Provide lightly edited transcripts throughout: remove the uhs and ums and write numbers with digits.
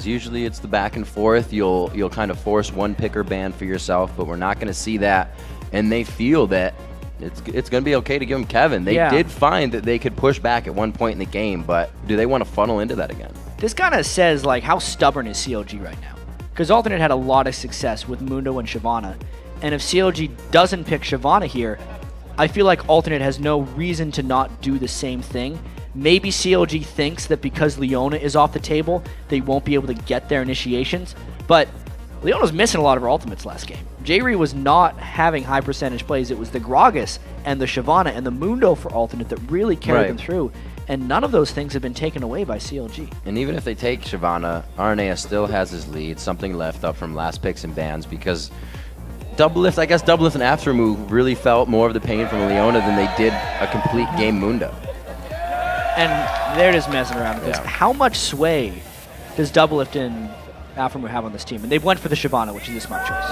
games. Usually it's the back and forth. You'll kind of force one picker ban for yourself, but we're not going to see that. And they feel that it's going to be okay to give them Kevin. They did find that they could push back at one point in the game, but do they want to funnel into that again? This kind of says, like, how stubborn is CLG right now? Because Alternate had a lot of success with Mundo and Shyvana. And if CLG doesn't pick Shyvana here, I feel like Alternate has no reason to not do the same thing. Maybe CLG thinks that because Leona is off the table, they won't be able to get their initiations. But Leona's missing a lot of her ultimates last game. J-Ree was not having high percentage plays. It was the Gragas and the Shyvana and the Mundo for Alternate that really carried them through. And none of those things have been taken away by CLG. And even if they take Shyvana, Arnea still has his lead, something left up from last picks and bans, because Doublelift, I guess Doublelift and Aftermove really felt more of the pain from Leona than they did a complete game Mundo. And they're just messing around with this. How much sway does Doublelift and Aftermove have on this team? And they went for the Shyvana, which is a smart choice.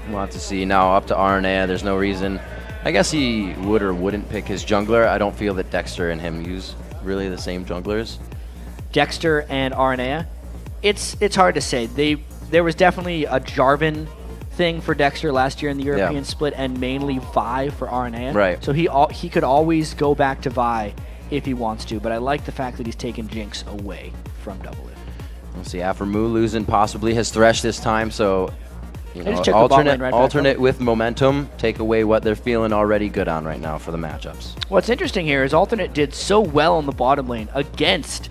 We'll have to see. Now up to Arnea, there's no reason. I guess he would or wouldn't pick his jungler. I don't feel that Dexter and him use really the same junglers. Dexter and Arnea, it's hard to say. There was definitely a Jarvan thing for Dexter last year in the European split, and mainly Vi for Arnea. Right. So he could always go back to Vi if he wants to, but I like the fact that he's taken Jinx away from Doublelift. We'll see. Aftermoo losing possibly his Thresh this time, so you know, alternate with momentum, take away what they're feeling already good on right now for the matchups. What's interesting here is Alternate did so well in the bottom lane against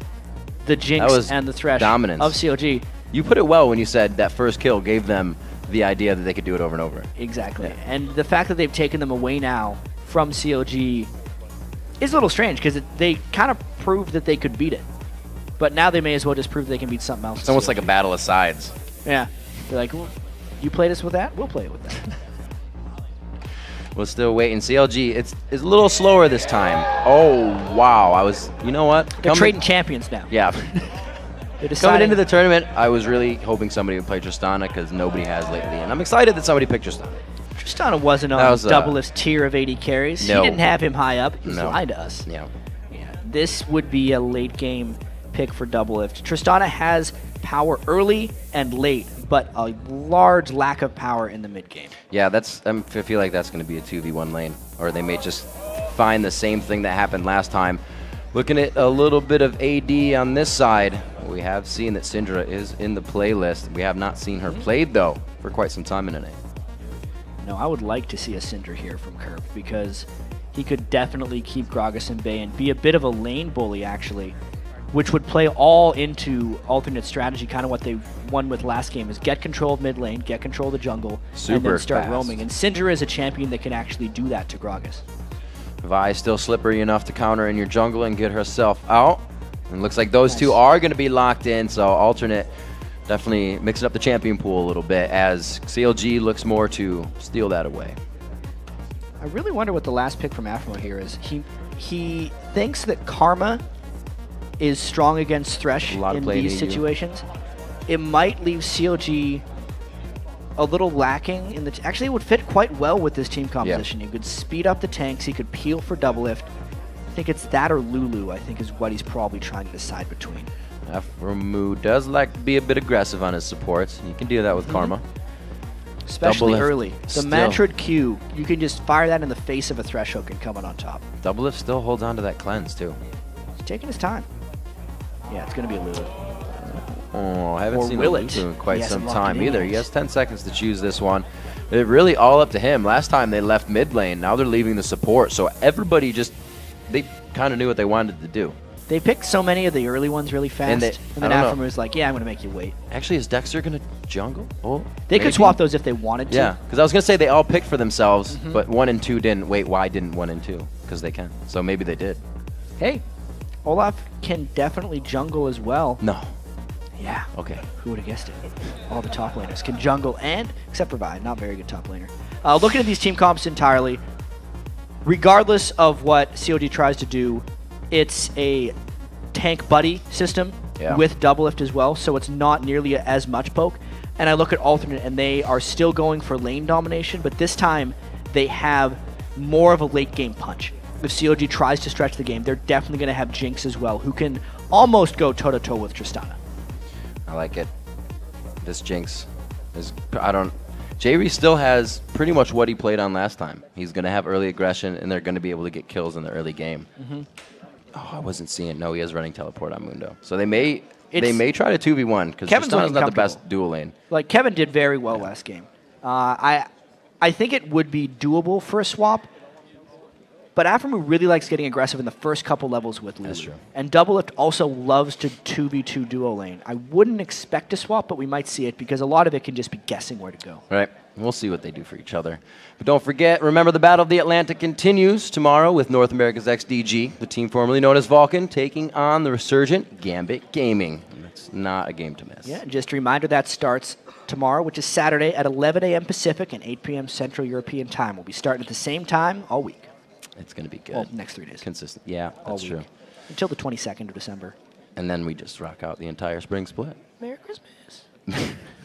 the Jinx and the Thresh dominance of CLG. You put it well when you said that first kill gave them the idea that they could do it over and over. Exactly. Yeah. And the fact that they've taken them away now from CLG is a little strange, because they kind of proved that they could beat it. But now they may as well just prove they can beat something else. It's almost like a battle of sides. Yeah. They're like, well, you played us with that? We'll play it with that. We'll still wait. And CLG, it's a little slower this time. Oh, wow. You know what? They're trading champions now. Yeah. Coming into the tournament, I was really hoping somebody would play Tristana, because nobody has lately. And I'm excited that somebody picked Tristana. Tristana wasn't on Doublelift's tier of 80 carries. No. He didn't have him high up. He's lying to us. Yeah. This would be a late game pick for Doublelift. Tristana has power early and late, but a large lack of power in the mid game. Yeah, I feel like that's going to be a 2v1 lane, or they may just find the same thing that happened last time. Looking at a little bit of AD on this side, we have seen that Syndra is in the playlist. We have not seen her played, though, for quite some time in NA. No, I would like to see a Syndra here from Kerp, because he could definitely keep Gragas in bay and be a bit of a lane bully, actually, which would play all into Alternate strategy. Kind of what they won with last game is get control of mid lane, get control of the jungle, and then start roaming. And Syndra is a champion that can actually do that to Gragas. Vi still slippery enough to counter in your jungle and get herself out. And looks like those two are going to be locked in, so Alternate definitely mixing up the champion pool a little bit, as CLG looks more to steal that away. I really wonder what the last pick from Afro here is. He thinks that Karma is strong against Thresh in these situations. It might leave CLG a little lacking in the... Actually, it would fit quite well with this team composition. You could speed up the tanks. He could peel for Doublelift. I think it's that or Lulu, I think, is what he's probably trying to decide between. Afromu does like to be a bit aggressive on his supports. You can do that with Karma. Especially early. The Mantrid Q, you can just fire that in the face of a Thresh hook and come out on top. Doublelift still holds on to that cleanse, too. He's taking his time. Yeah, it's going to be a Lulu. Oh, I haven't seen Lulu in quite some time either. He has 10 seconds to choose this one. It's really all up to him. Last time they left mid lane. Now they're leaving the support. So everybody they kind of knew what they wanted to do. They picked so many of the early ones really fast. And then Aftermu was like, yeah, I'm going to make you wait. Actually, is Dexter going to jungle? Oh, they could swap those if they wanted to. Yeah, because I was going to say they all picked for themselves, but 1 and 2 didn't. Wait, why didn't 1 and 2? Because they can. So maybe they did. Hey, Olaf can definitely jungle as well. No. Yeah. Okay. Who would have guessed it? All the top laners can jungle, and except for Vi, not very good top laner. Looking at these team comps entirely, regardless of what CLG tries to do, it's a tank buddy system with Doublelift as well, so it's not nearly as much poke. And I look at Alternate, and they are still going for lane domination, but this time they have more of a late game punch. If CLG tries to stretch the game, they're definitely going to have Jinx as well, who can almost go toe-to-toe with Tristana. I like it. This Jinx is, J-Ree still has pretty much what he played on last time. He's going to have early aggression, and they're going to be able to get kills in the early game. Oh, I wasn't seeing. No, he has running teleport on Mundo. So they may try to 2v1 because Tristana's not the best dual lane. Like, Kevin did very well last game. I think it would be doable for a swap, but Aphromoo really likes getting aggressive in the first couple levels with Lulu. That's true. And Doublelift also loves to 2v2 duo lane. I wouldn't expect a swap, but we might see it because a lot of it can just be guessing where to go. Right. We'll see what they do for each other. But don't forget, remember the Battle of the Atlantic continues tomorrow with North America's XDG, the team formerly known as Vulcan, taking on the resurgent Gambit Gaming. It's not a game to miss. Yeah, just a reminder that starts tomorrow, which is Saturday at 11 a.m. Pacific and 8 p.m. Central European time. We'll be starting at the same time all week. It's going to be good. Well, next 3 days. Consistent. Yeah, that's true. Until the 22nd of December. And then we just rock out the entire spring split. Merry Christmas.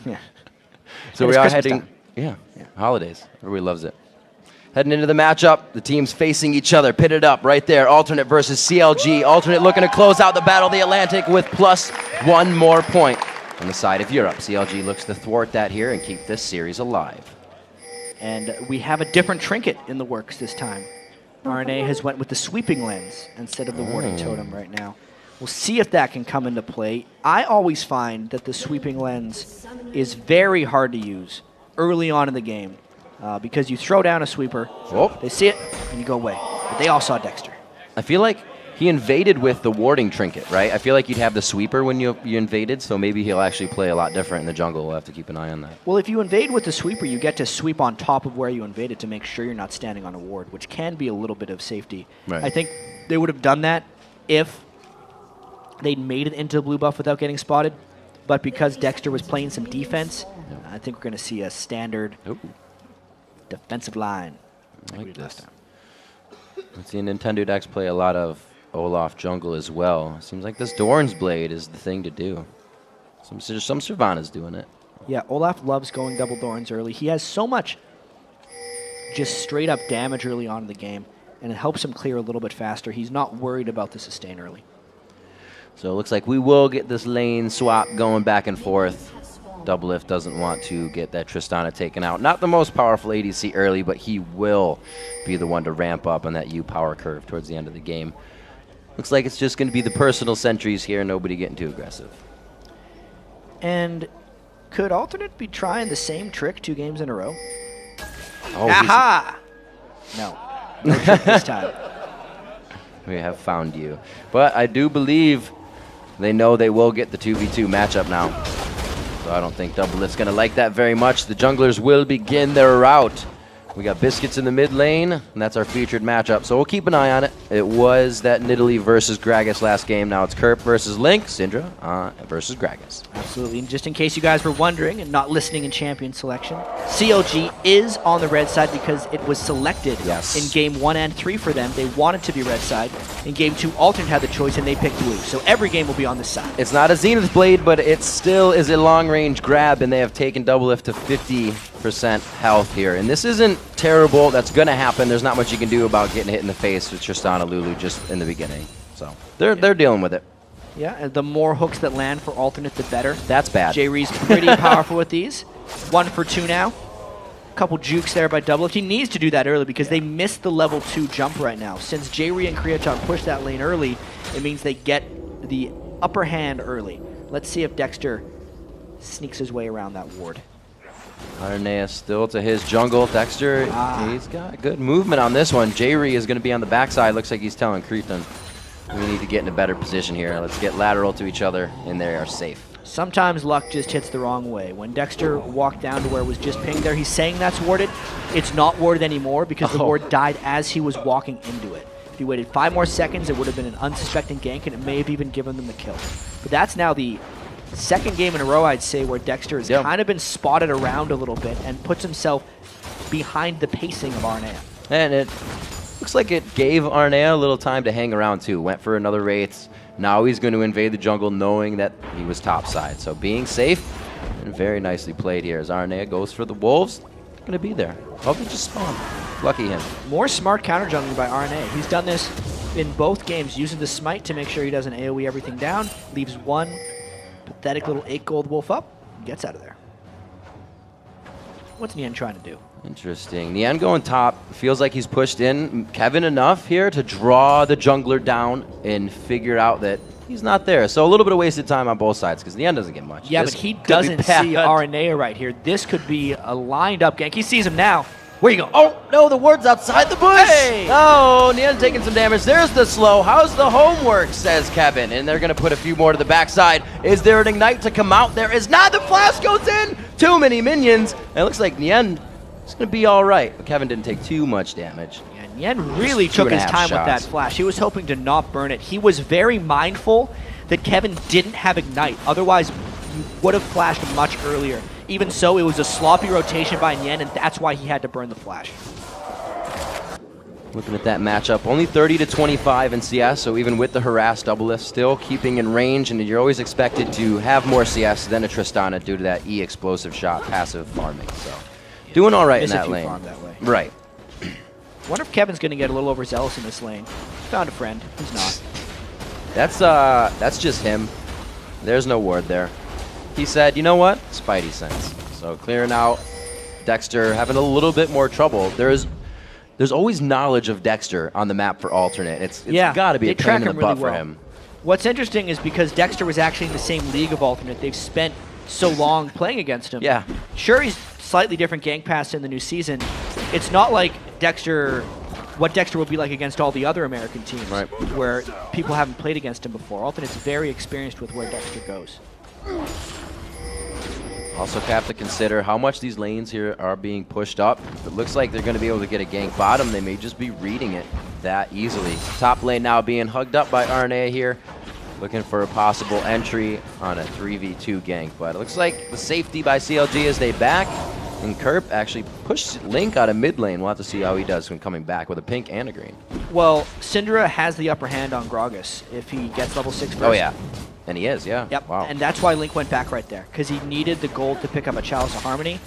Yeah. So we are heading... Yeah, holidays. Everybody loves it. Heading into the matchup, the teams facing each other, pitted up right there. Alternate versus CLG. Alternate looking to close out the Battle of the Atlantic with +1 more point on the side of Europe. CLG looks to thwart that here and keep this series alive. And we have a different trinket in the works this time. RNA has went with the sweeping lens instead of the warding totem right now. We'll see if that can come into play. I always find that the sweeping lens is very hard to use early on in the game because you throw down a sweeper, they see it, and you go away. But they all saw Dexter. I feel like he invaded with the warding trinket, right? I feel like you'd have the sweeper when you invaded, so maybe he'll actually play a lot different in the jungle. We'll have to keep an eye on that. Well, if you invade with the sweeper, you get to sweep on top of where you invaded to make sure you're not standing on a ward, which can be a little bit of safety. Right. I think they would have done that if they'd made it into the blue buff without getting spotted, but because Dexter was playing some defense, I think we're going to see a standard defensive line. Like this. We've seen Nintendo Dex play a lot of Olaf jungle as well. Seems like this Dorn's Blade is the thing to do. Some Sylvana's doing it. Yeah, Olaf loves going double Dorns early. He has so much just straight up damage early on in the game, and it helps him clear a little bit faster. He's not worried about the sustain early. So it looks like we will get this lane swap going back and forth. Doublelift doesn't want to get that Tristana taken out. Not the most powerful ADC early, but he will be the one to ramp up on that U power curve towards the end of the game. Looks like it's just going to be the personal sentries here, nobody getting too aggressive. And could Alternate be trying the same trick 2 games in a row? Oh, aha! No trick this time. We have found you. But I do believe they know they will get the 2v2 matchup now. So I don't think Doublelift's going to like that very much. The junglers will begin their route. We got Biscuits in the mid lane, and that's our featured matchup. So we'll keep an eye on it. It was that Nidalee versus Gragas last game. Now it's Kerp versus Link, Syndra versus Gragas. Absolutely. And just in case you guys were wondering and not listening in champion selection, CLG is on the red side because it was selected in game 1 and 3 for them. They wanted to be red side. In game 2, Alternate had the choice, and they picked blue. So every game will be on this side. It's not a Zenith Blade, but it still is a long-range grab, and they have taken Doublelift to 50% health here. And this isn't terrible. That's going to happen. There's not much you can do about getting hit in the face with Tristana Lulu just in the beginning. So they're dealing with it. Yeah, and the more hooks that land for Alternate, the better. That's bad. J-Ree's pretty powerful with these. 1 for 2 now. A couple jukes there by Doublelift. He needs to do that early because they missed the level 2 jump right now. Since J-Ree and Kriyatalk push that lane early, it means they get the upper hand early. Let's see if Dexter sneaks his way around that ward. Arnea still to his jungle. Dexter, he's got good movement on this one. J-Ree is going to be on the backside. Looks like he's telling Cretan, we need to get in a better position here. Let's get lateral to each other, and they are safe. Sometimes luck just hits the wrong way. When Dexter walked down to where it was just pinged there, he's saying that's warded. It's not warded anymore because the ward died as he was walking into it. If he waited 5 more seconds, it would have been an unsuspecting gank, and it may have even given them the kill. But that's now the second game in a row, I'd say, where Dexter has kind of been spotted around a little bit and puts himself behind the pacing of Arnea. And it looks like it gave Arnea a little time to hang around, too. Went for another Wraith. Now he's going to invade the jungle knowing that he was topside. So being safe and very nicely played here as Arnea goes for the Wolves. Going to be there. Hope they just spawn. Lucky him. More smart counter jungling by RNA. He's done this in both games using the smite to make sure he doesn't AoE everything down. Leaves one pathetic little 8 gold wolf up and gets out of there. What's Nian trying to do? Interesting. Nian going top. Feels like he's pushed in Kevin enough here to draw the jungler down and figure out that he's not there. So a little bit of wasted time on both sides because Nian doesn't get much. Yeah, this but he doesn't see Aranea right here. This could be a lined up gank. He sees him now. Where you go? Oh, no, the ward's outside the bush. Hey! Oh, Nian taking some damage. There's the slow. How's the homework, says Kevin. And they're going to put a few more to the backside. Is there an ignite to come out? There is not. The flash goes in. Too many minions. And it looks like Nian is going to be all right. But Kevin didn't take too much damage. Yeah, Nian really took his time with that flash. He was hoping to not burn it. He was very mindful that Kevin didn't have ignite. Otherwise, you would have flashed much earlier. Even so, it was a sloppy rotation by Nian, and that's why he had to burn the flash. Looking at that matchup, only 30 to 25 in CS, so even with the harass double lift, still keeping in range, and you're always expected to have more CS than a Tristana due to that E explosive shot passive farming. So, doing all right in that lane. That way. Right. Wonder if Kevin's going to get a little overzealous in this lane. Found a friend. He's not. That's just him. There's no ward there. He said, you know what? Spidey sense. So clearing out Dexter, having a little bit more trouble. There's always knowledge of Dexter on the map for alternate. It's got to be a pain in the butt for him. What's interesting is because Dexter was actually in the same league of alternate, they've spent so long playing against him. Yeah. Sure, he's slightly different gank pass in the new season. It's not like what Dexter will be like against all the other American teams, right, where people haven't played against him before. Alternate's very experienced with where Dexter goes. Also have to consider how much these lanes here are being pushed up. It looks like they're going to be able to get a gank bottom. They may just be reading it that easily. Top lane now being hugged up by Aranea here. Looking for a possible entry on a 3v2 gank. But it looks like the safety by CLG as they back. And Kerp actually pushed Link out of mid lane. We'll have to see how he does when coming back with a pink and a green. Well, Syndra has the upper hand on Gragas if he gets level 6 first. Oh, yeah. And he is, yeah. Yep, wow. And that's why Link went back right there, because he needed the gold to pick up a Chalice of Harmony,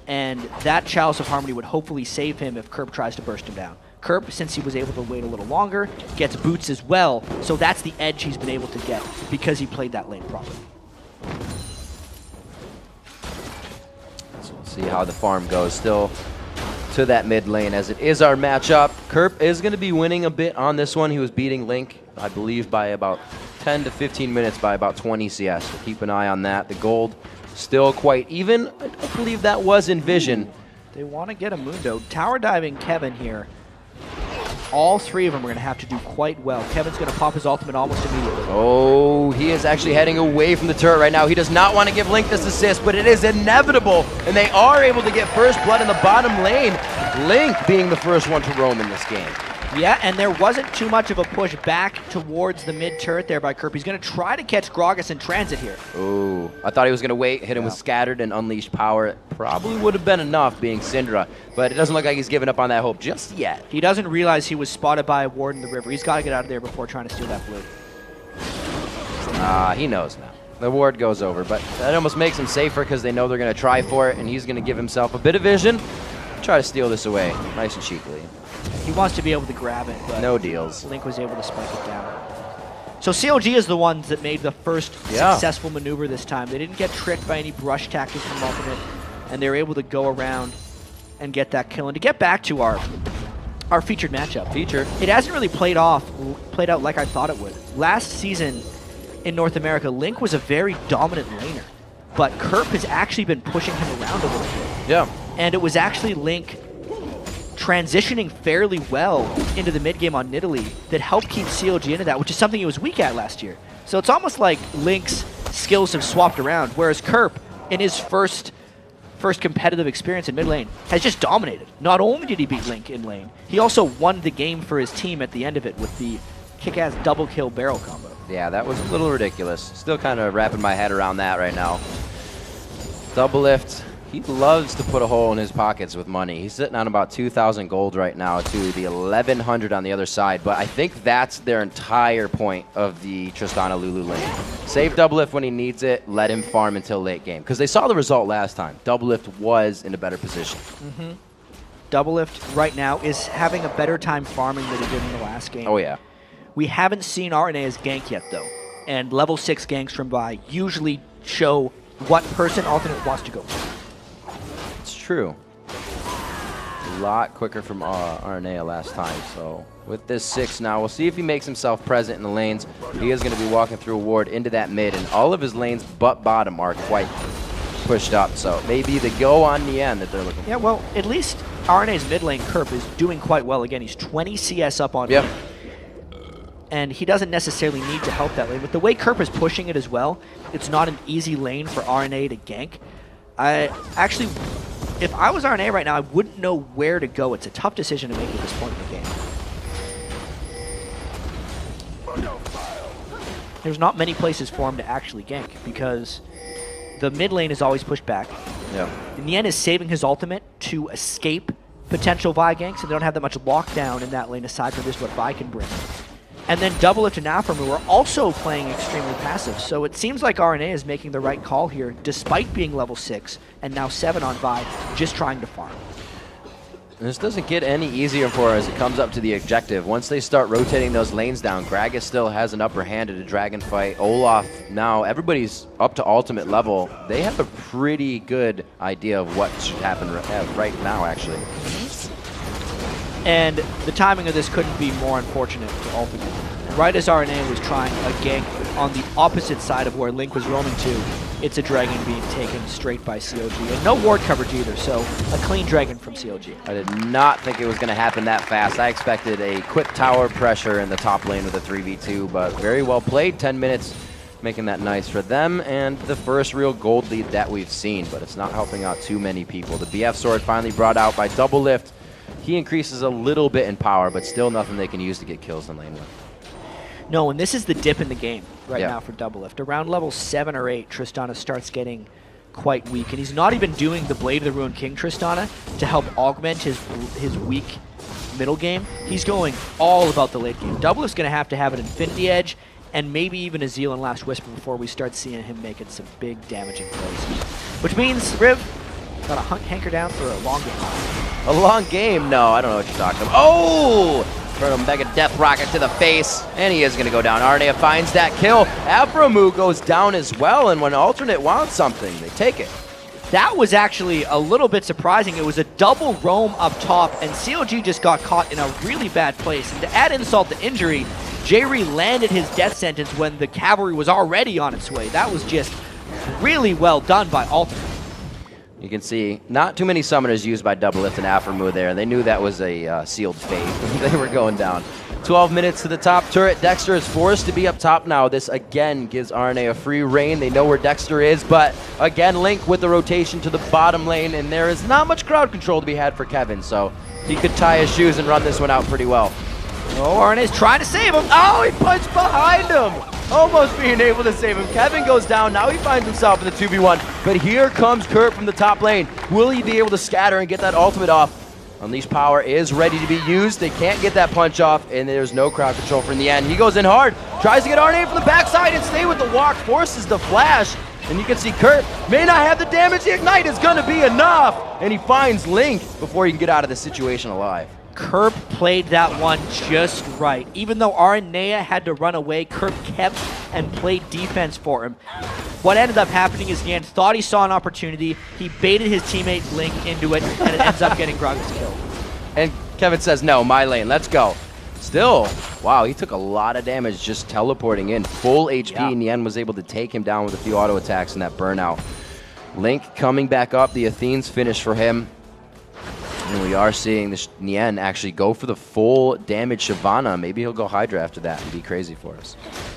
and that Chalice of Harmony would hopefully save him if Kerp tries to burst him down. Kerp, since he was able to wait a little longer, gets boots as well, so that's the edge he's been able to get because he played that lane properly. So we'll see how the farm goes. Still to that mid lane as it is our matchup. Kerp is going to be winning a bit on this one. He was beating Link, I believe, by about 10 to 15 minutes by about 20 CS. So keep an eye on that. The gold still quite even. I believe that was in Vision. They want to get a Mundo. Tower diving Kevin here. All three of them are going to have to do quite well. Kevin's going to pop his ultimate almost immediately. Oh, he is actually heading away from the turret right now. He does not want to give Link this assist, but it is inevitable. And they are able to get first blood in the bottom lane. Link being the first one to roam in this game. Yeah, and there wasn't too much of a push back towards the mid turret there by Kerp. He's going to try to catch Gragas in transit here. Oh, I thought he was going to wait, hit him with Scattered and Unleashed Power. It probably would have been enough being Syndra, but it doesn't look like he's given up on that hope just yet. He doesn't realize he was spotted by a ward in the river. He's got to get out of there before trying to steal that blue. He knows now. The ward goes over, but that almost makes him safer because they know they're going to try for it, and he's going to give himself a bit of vision. Try to steal this away, nice and cheaply. He wants to be able to grab it, but no deals. Link was able to spike it down. So CLG is the ones that made the first successful maneuver this time. They didn't get tricked by any brush tactics from Ultimate, and they were able to go around and get that kill. And to get back to our featured matchup, it hasn't really played out like I thought it would. Last season in North America, Link was a very dominant laner, but Kerp has actually been pushing him around a little bit. Yeah. And it was actually Link transitioning fairly well into the mid game on Nidalee that helped keep CLG into that, which is something he was weak at last year. So it's almost like Link's skills have swapped around, whereas Kerp, in his first competitive experience in mid lane, has just dominated. Not only did he beat Link in lane, he also won the game for his team at the end of it with the kick-ass double kill barrel combo. Yeah, that was a little ridiculous. Still kind of wrapping my head around that right now. Double lift. He loves to put a hole in his pockets with money. He's sitting on about 2,000 gold right now to the 1,100 on the other side, but I think that's their entire point of the Tristana Lulu lane. Save double lift when he needs it, let him farm until late game. Because they saw the result last time. Double lift was in a better position. Double lift right now is having a better time farming than he did in the last game. Oh, yeah. We haven't seen RNA's gank yet, though. And level 6 ganks from Vi usually show what person alternate wants to go for. It's true. A lot quicker from RNA last time, so with this 6 now, we'll see if he makes himself present in the lanes. He is going to be walking through a ward into that mid, and all of his lanes but bottom are quite pushed up, so maybe the go on the end that they're looking for. Yeah, well, at least RNA's mid lane, Kerp, is doing quite well. Again, he's 20 CS up on lane. And he doesn't necessarily need to help that lane. But the way Kerp is pushing it as well, it's not an easy lane for RNA to gank. If I was RNA right now, I wouldn't know where to go. It's a tough decision to make at this point in the game. There's not many places for him to actually gank because the mid lane is always pushed back. Yeah. Nien is saving his ultimate to escape potential Vi ganks, and they don't have that much lockdown in that lane aside from just what Vi can bring. And then Doublelift and Aphromoo are also playing extremely passive, so it seems like RNA is making the right call here, despite being level 6 and now 7 on Vi, just trying to farm. This doesn't get any easier for her as it comes up to the objective. Once they start rotating those lanes down, Gragas still has an upper hand at a dragon fight. Olaf now, everybody's up to ultimate level. They have a pretty good idea of what should happen right now, actually. And the timing of this couldn't be more unfortunate for Ultimate. Right as RNA was trying a gank on the opposite side of where Link was roaming to, it's a dragon being taken straight by CLG. And no ward coverage either, so a clean dragon from CLG. I did not think it was going to happen that fast. I expected a quick tower pressure in the top lane with a 3v2, but very well played. 10 minutes, making that nice for them, and the first real gold lead that we've seen, but it's not helping out too many people. The BF sword finally brought out by Doublelift. He increases a little bit in power, but still nothing they can use to get kills in lane with. No, and this is the dip in the game right now for Doublelift. Around level 7 or 8, Tristana starts getting quite weak, and he's not even doing the Blade of the Ruined King Tristana to help augment his weak middle game. He's going all about the late game. Doublelift's going to have an Infinity Edge and maybe even a Zealand Last Whisper before we start seeing him making some big damaging plays. Which means, Riv, gotta hanker down for a long game. A long game? No, I don't know what you're talking about. Oh! For a mega death rocket to the face, and he is going to go down. Arnea finds that kill. Aphromoo goes down as well, and when alternate wants something, they take it. That was actually a little bit surprising. It was a double roam up top, and CLG just got caught in a really bad place. And to add insult to injury, J-Ree landed his death sentence when the cavalry was already on its way. That was just really well done by alternate. You can see not too many summoners used by Doublelift and Aphromoo there. They knew that was a sealed fate. They were going down. 12 minutes to the top turret. Dexter is forced to be up top now. This again gives RNA a free reign. They know where Dexter is, but again, Link with the rotation to the bottom lane, and there is not much crowd control to be had for Kevin, so he could tie his shoes and run this one out pretty well. Oh, RNA's trying to save him. Oh, he punched behind him. Almost being able to save him. Kevin goes down. Now he finds himself in the 2v1. But here comes Kurt from the top lane. Will he be able to scatter and get that ultimate off? Unleash power is ready to be used. They can't get that punch off, and there's no crowd control for in the end. He goes in hard. Tries to get RNA from the backside and stay with the walk. Forces the flash. And you can see Kurt may not have the damage. The Ignite is going to be enough. And he finds Link before he can get out of this situation alive. Kerp played that one just right. Even though Aranea had to run away, Kerp kept and played defense for him. What ended up happening is Yan thought he saw an opportunity, he baited his teammate Link into it, and it ends up getting Gragas killed. And Kevin says, no, my lane, let's go. Still, wow, he took a lot of damage just teleporting in. Full HP, and Yan was able to take him down with a few auto attacks and that burnout. Link coming back up, the Athene's finish for him. And we are seeing this Nien actually go for the full damage Shyvana. Maybe he'll go Hydra after that and be crazy for us.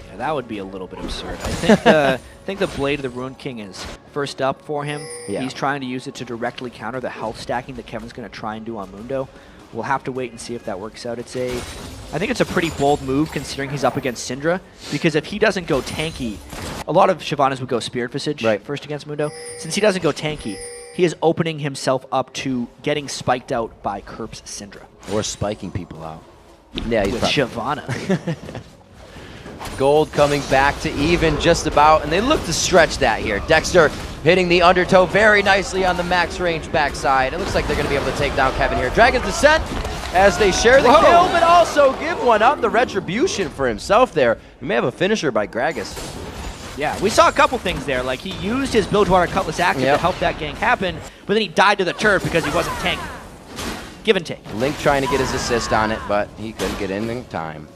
Yeah, that would be a little bit absurd. I think the Blade of the Ruined King is first up for him. Yeah. He's trying to use it to directly counter the health stacking that Kevin's going to try and do on Mundo. We'll have to wait and see if that works out. I think it's a pretty bold move considering he's up against Syndra, because if he doesn't go tanky, a lot of Shyvanas would go Spirit Visage first against Mundo. Since he doesn't go tanky, he is opening himself up to getting spiked out by Kerp's Syndra. Or spiking people out. Yeah, he's with Shyvana. Gold coming back to even just about, and they look to stretch that here. Dexter hitting the undertow very nicely on the max range backside. It looks like they're going to be able to take down Kevin here. Dragon's Descent as they share the Whoa. kill, but also give one up. The retribution for himself there. We may have a finisher by Gragas. Yeah, we saw a couple things there. Like, he used his Bilgewater Cutlass active to help that gank happen, but then he died to the turret because he wasn't tanking. Give and take. Link trying to get his assist on it, but he couldn't get in time.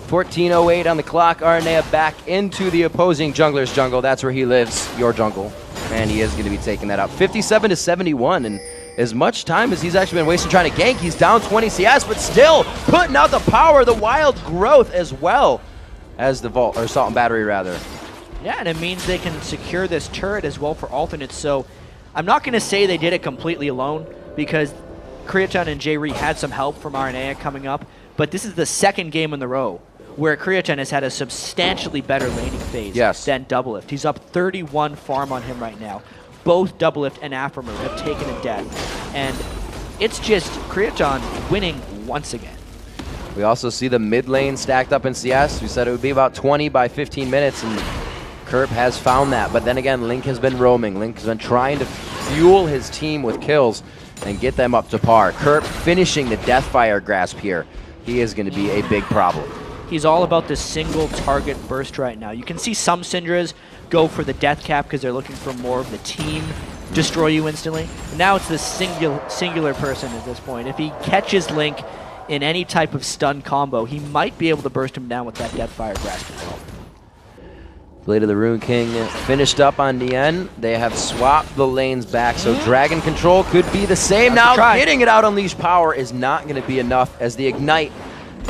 14:08 on the clock. Arnea back into the opposing jungler's jungle. That's where he lives, your jungle. And he is going to be taking that out. 57-71, and as much time as he's actually been wasting trying to gank, he's down 20 CS, but still putting out the power, the wild growth, as well as the Vault, or Salt and Battery, rather. Yeah, and it means they can secure this turret as well for alternates. So I'm not going to say they did it completely alone, because Creaton and J-Re had some help from Arnea coming up, but this is the second game in the row where Creaton has had a substantially better laning phase than Doublelift. He's up 31 farm on him right now. Both Doublelift and Aphromoo have taken a death, and it's just Creaton winning once again. We also see the mid lane stacked up in CS. We said it would be about 20 by 15 minutes, and Kerp has found that. But then again, Link has been roaming. Link has been trying to fuel his team with kills and get them up to par. Kerp finishing the Deathfire grasp here. He is going to be a big problem. He's all about the single target burst right now. You can see some Syndras go for the death cap because they're looking for more of the team destroy you instantly. But now it's the singular person at this point. If he catches Link in any type of stun combo, he might be able to burst him down with that Deathfire grasp as well. Blade of the Rune King finished up on Nien. They have swapped the lanes back, so Dragon Control could be the same. Now getting it out Unleash Power is not going to be enough, as the Ignite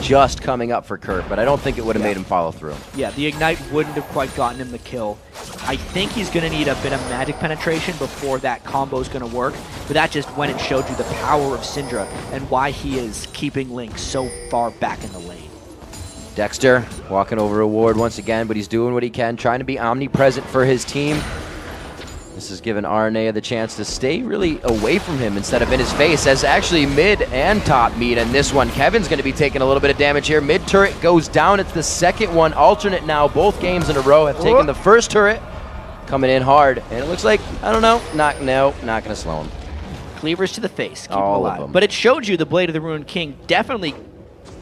just coming up for Kurt, but I don't think it would have made him follow through. Yeah, the Ignite wouldn't have quite gotten him the kill. I think he's going to need a bit of magic penetration before that combo is going to work, but that just when it showed you the power of Syndra and why he is keeping Link so far back in the lane. Dexter walking over a ward once again, but he's doing what he can, trying to be omnipresent for his team. This has given Arnea the chance to stay really away from him instead of in his face, as actually mid and top meet in this one. Kevin's going to be taking a little bit of damage here. Mid turret goes down. It's the second one. Alternate now. Both games in a row have taken the first turret, coming in hard. And it looks like, I don't know, not going to slow him. Cleavers to the face. Keep all him alive. of them. But it showed you the Blade of the Ruined King definitely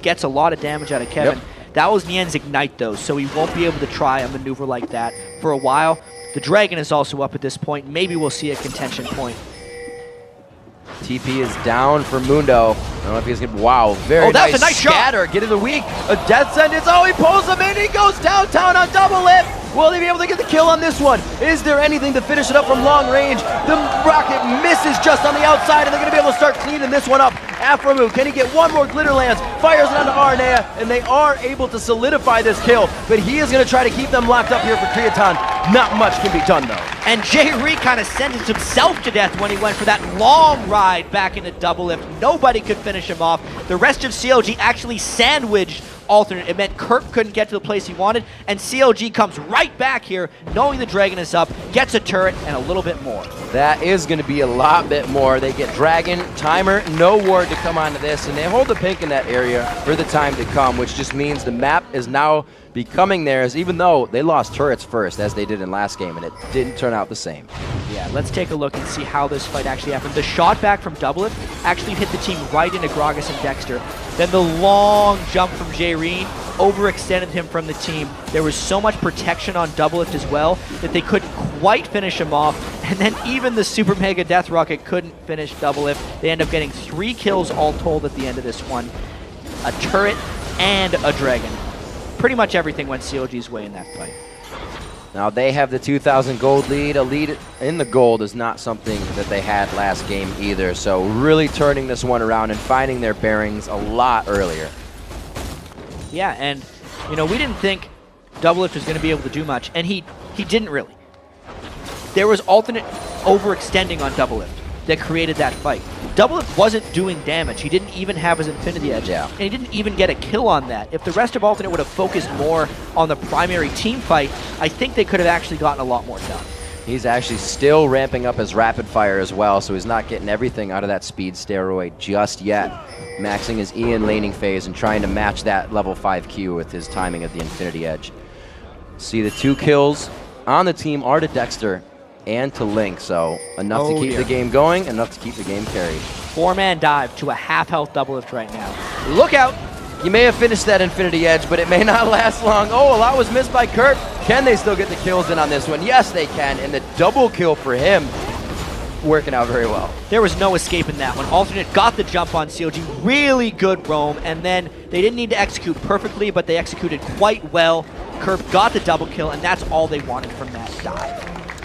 gets a lot of damage out of Kevin. Yep. That was Nien's Ignite, though, so he won't be able to try a maneuver like that for a while. The Dragon is also up at this point. Maybe we'll see a contention point. TP is down for Mundo. I don't know if he's going to... Wow, very that's nice a nice scatter. Get in the weak. A death sentence. Oh, he pulls him in. He goes downtown on double lip. Will he be able to get the kill on this one? Is there anything to finish it up from long range? The rocket misses just on the outside, and they're going to be able to start cleaning this one up. Aphromoo, can he get one more glitter lance? Fires it onto Arnea, and they are able to solidify this kill, but he is going to try to keep them locked up here for Creaton. Not much can be done, though. And J-Re kind of sentenced himself to death when he went for that long ride back into double lift. Nobody could finish him off. The rest of CLG actually sandwiched alternate. It meant Kirk couldn't get to the place he wanted, and CLG comes right back here, knowing the Dragon is up, gets a turret, and a little bit more. That is going to be a lot bit more. They get Dragon, Timer, no ward to come onto this, and they hold the pink in that area for the time to come, which just means the map is now becoming theirs, even though they lost turrets first, as they did in last game, and it didn't turn out the same. Yeah, let's take a look and see how this fight actually happened. The shot back from Doublelift actually hit the team right into Gragas and Dexter. Then the long jump from J-Re overextended him from the team. There was so much protection on Doublelift as well that they couldn't quite finish him off. And then even the Super Mega Death Rocket couldn't finish Doublelift. They end up getting 3 kills all told at the end of this one. A turret and a Dragon. Pretty much everything went CLG's way in that fight. Now they have the 2,000 gold lead. A lead in the gold is not something that they had last game either. So really turning this one around and finding their bearings a lot earlier. Yeah, and you know, we didn't think Doublelift was going to be able to do much, and he didn't really. There was alternate overextending on Doublelift that created that fight. Doublelift wasn't doing damage. He didn't even have his Infinity Edge, and he didn't even get a kill on that. If the rest of alternate would have focused more on the primary team fight, I think they could have actually gotten a lot more done. He's actually still ramping up his rapid fire as well, so he's not getting everything out of that speed steroid just yet. Maxing his E in laning phase and trying to match that level 5 Q with his timing of the Infinity Edge. See, the 2 kills on the team are to Dexter and to Link. So enough to keep the game going, enough to keep the game carried. 4-man dive to a half-health double lift right now. Look out! You may have finished that Infinity Edge, but it may not last long. Oh, a lot was missed by Kurt. Can they still get the kills in on this one? Yes, they can, and the double kill for him working out very well. There was no escape in that one. Alternate got the jump on CLG, really good roam, and then they didn't need to execute perfectly, but they executed quite well. Kerp got the double kill, and that's all they wanted from that dive.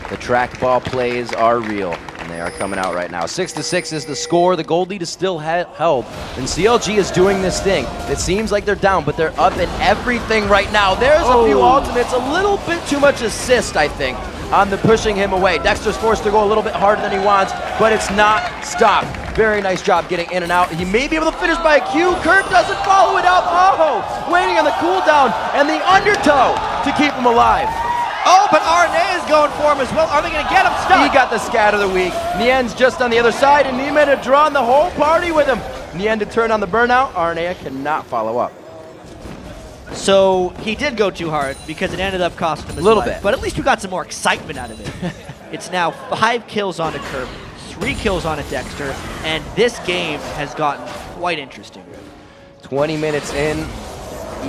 The trackball plays are real, and they are coming out right now. 6-6 is the score. The gold lead is still held, and CLG is doing this thing. It seems like they're down, but they're up in everything right now. There's a few ultimates, a little bit too much assist, I think, on the pushing him away. Dexter's forced to go a little bit harder than he wants, but it's not stopped. Very nice job getting in and out. He may be able to finish by a Q. Kurt doesn't follow it up. Oh, waiting on the cooldown and the undertow to keep him alive. Oh, but RNA is going for him as well. Are they going to get him stuck? He got the scat of the week. Nien's just on the other side, and Niemann had drawn the whole party with him. Nien to turn on the burnout. RNA cannot follow up. So he did go too hard because it ended up costing him his little life. bit. But at least we got some more excitement out of it. It's now 5 kills on a Kerp, 3 kills on a Dexter, and this game has gotten quite interesting. 20 minutes in,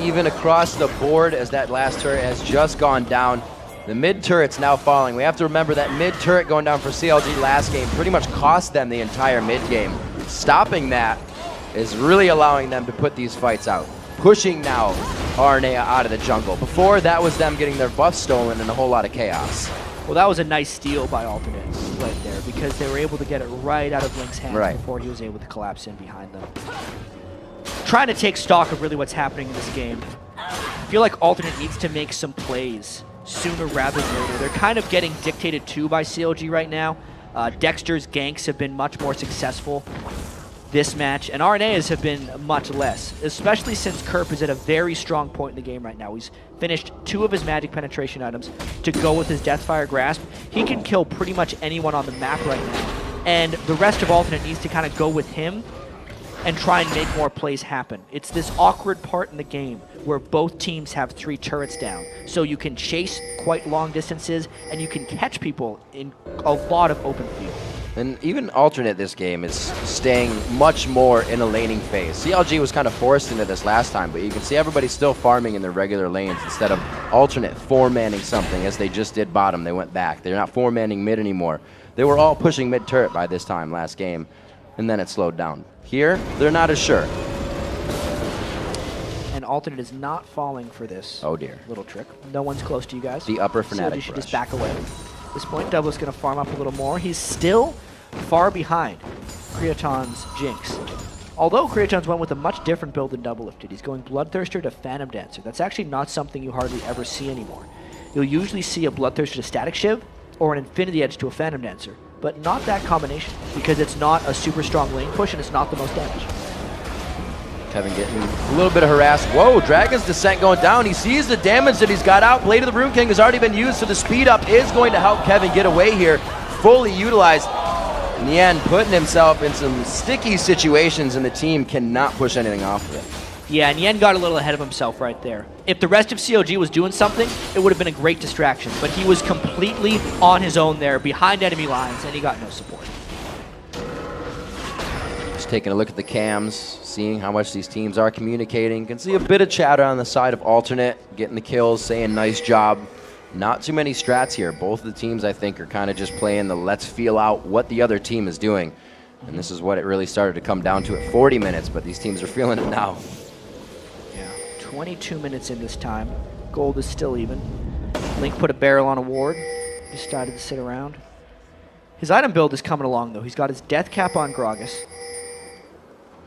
even across the board as that last turret has just gone down. The mid turret's now falling. We have to remember that mid turret going down for CLG last game pretty much cost them the entire mid game. Stopping that is really allowing them to put these fights out. Pushing now Arnea out of the jungle. Before, that was them getting their buff stolen and a whole lot of chaos. Well, that was a nice steal by Alternate right there because they were able to get it right out of Link's hands before he was able to collapse in behind them. Trying to take stock of really what's happening in this game. I feel like Alternate needs to make some plays sooner rather than later. They're kind of getting dictated to by CLG right now. Dexter's ganks have been much more successful this match, and RNAs have been much less, especially since Kerp is at a very strong point in the game right now. He's finished 2 of his magic penetration items to go with his Deathfire Grasp. He can kill pretty much anyone on the map right now, and the rest of Alternate needs to kind of go with him and try and make more plays happen. It's this awkward part in the game where both teams have 3 turrets down, so you can chase quite long distances and you can catch people in a lot of open field. And even Alternate this game is staying much more in a laning phase. CLG was kind of forced into this last time, but you can see everybody's still farming in their regular lanes instead of Alternate 4-manning something as they just did bottom. They went back. They're not 4-manning mid anymore. They were all pushing mid turret by this time last game, and then it slowed down. Here, they're not as sure. And Alternate is not falling for this little trick. No one's close to you guys. The upper Fnatic so you should just back away. At this point, Double's going to farm up a little more. He's still far behind Creaton's Jinx. Although Creaton's went with a much different build than Doublelift did. He's going Bloodthirster to Phantom Dancer. That's actually not something you hardly ever see anymore. You'll usually see a Bloodthirster to Static Shiv or an Infinity Edge to a Phantom Dancer, but not that combination because it's not a super strong lane push and it's not the most damage. Kevin getting a little bit of harassed. Whoa, Dragon's Descent going down. He sees the damage that he's got out. Blade of the Rune King has already been used, so the speed up is going to help Kevin get away here. Fully utilized. Nien putting himself in some sticky situations, and the team cannot push anything off of it. Yeah, Nien got a little ahead of himself right there. If the rest of CLG was doing something, it would have been a great distraction, but he was completely on his own there, behind enemy lines, and he got no support. Just taking a look at the cams, seeing how much these teams are communicating. You can see a bit of chatter on the side of Alternate, getting the kills, saying nice job. Not too many strats here. Both of the teams, I think, are kind of just playing the let's feel out what the other team is doing. And this is what it really started to come down to at 40 minutes, but these teams are feeling it now. Yeah, 22 minutes in this time. Gold is still even. Link put a barrel on a ward. Decided to sit around. His item build is coming along, though. He's got his Death Cap on Gragas.